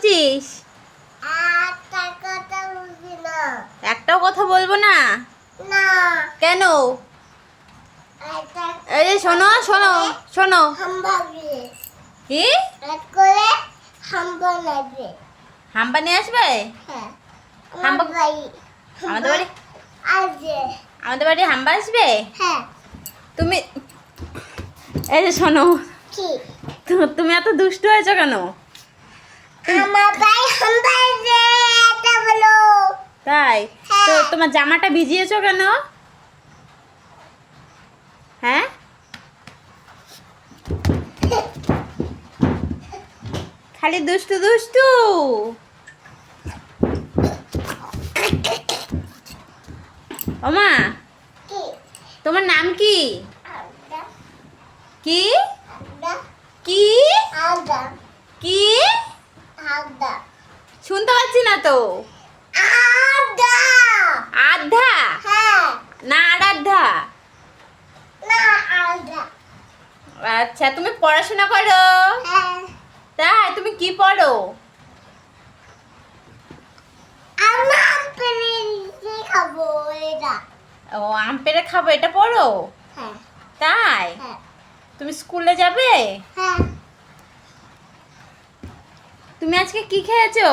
বলছিস? একটাও কথা বলবো না? কেন? এই যে শোনো শোনো শোনো। কি হাম্বা নিয়ে আসবে? আমাদের বাড়ি আমাদের বাড়ি হাম্বা আসবে? তুমি এই যে শোনো, তুমি এত দুষ্ট হয়েছো কেন? তাই তো তোমার জামাটা ভিজিয়েছো কেন? হ্যাঁ, খালি দুষ্টু দুষ্টু। ওমা, তোমার নাম কি? কি কি কি শুনতে পাচ্ছি না তো। আধা না আরাধ্যা? আচ্ছা, তুমি পড়াশোনা করো? তাই, তুমি কি পড়ো? ও, আম পেড়ে খাবো এটা পড়ো? তাই, তুমি স্কুলে যাবে? তুমি আজকে কি খেয়েছো?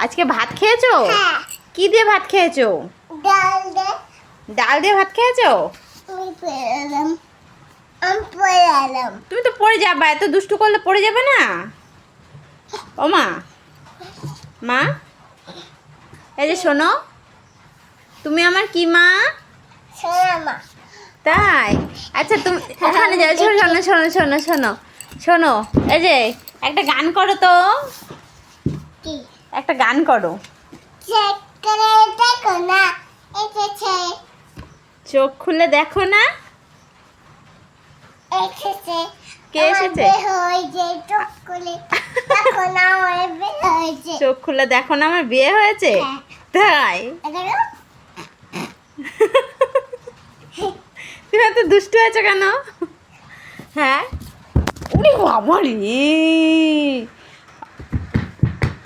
আজকে ভাত খেয়েছো? কি দিয়ে ভাত খেয়েছো? ডাল দিয়ে ভাত খেয়েছো? তুমি তো পড়ে যাবে, এত দুষ্টু করলে পড়ে যাবে না? ও মা, মা এই যে শোনো, তুমি আমার কি মা? তাই, আচ্ছা তুমি ওখানে যাও। শোনো শোনো শোনো শোনো শোনো, এই যে একটা গান করো তো, একটা গান করো। চোখ খুলে দেখো না। কে এসেছে? চোখ খুলে দেখো না, আমার বিয়ে হয়েছে। তাই, তুমি এত দুষ্টু হয়েছো কেন? হ্যাঁ, আমার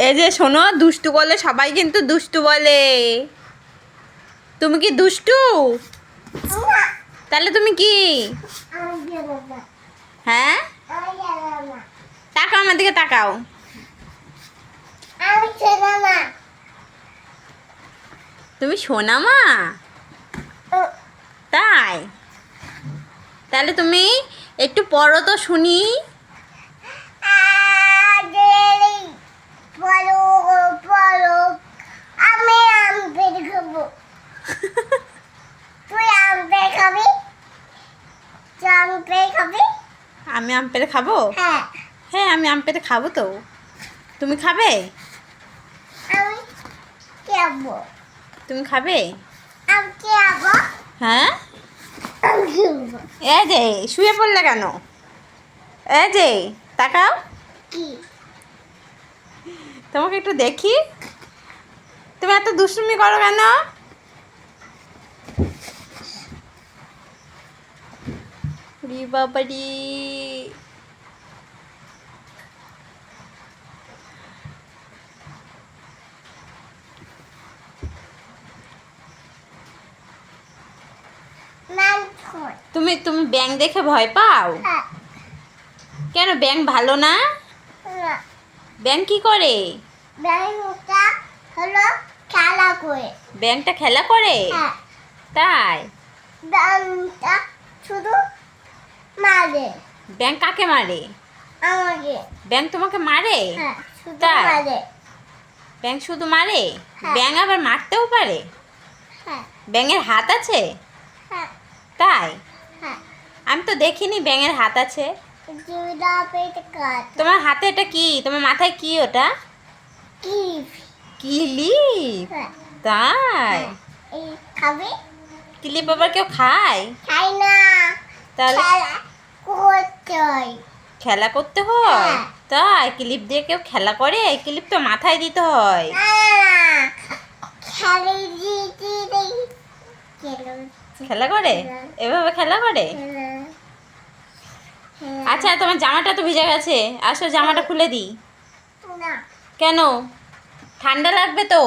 এই যে শোনো, দুষ্টু বলে সবাই কিন্তু দুষ্টু বলে। তুমি কি দুষ্টু? তাহলে তুমি কি? হ্যাঁ, তাকাও আমার দিকে, তাকাও। তুমি সোনা মা? তাই, তাহলে তুমি একটু পড়ো তো শুনি। আমি আম পেড়ে খাবো? হ্যাঁ, আমি আম পেড়ে খাবো তো। তুমি খাবে? তুমি খাবে? হ্যাঁ, এই যে শুয়ে পড়লে কেন? এই যে তাকাও, তোমাকে একটু দেখি। তুমি এত দুষ্টুমি করো কেন? বাবারি, তুমি তুমি ব্যাঙ দেখে ভয় পাও? কেন, ব্যাঙ ভালো না? ব্যাঙ কি করে? ব্যাঙটা খেলা করে? তাই, ব্যাঙ কাকে মারে? ব্যাঙ তোমাকে মারে? তাই, ব্যাঙ শুধু মারে? ব্যাঙ আবার মারতেও পারে? ব্যাঙের হাত আছে? তাই, আমি তো দেখিনি ব্যাঙের হাত আছে। তোমার হাতে এটা কি? তোমার মাথায় কি ওটা? ক্লিপ? তাই, ক্লিপ আবার কেউ খায়? তাহলে খেলা করতে হয়? তাই, ক্লিপ দিয়ে কেউ খেলা করে? ক্লিপ তো মাথায় দিতে হয়। খেলা করে? এভাবে খেলা করে? আচ্ছা তোমার জামাটা তো ভিজে গেছে, আসো জামাটা খুলে দিই। না। কেন? ঠান্ডা লাগবে তো।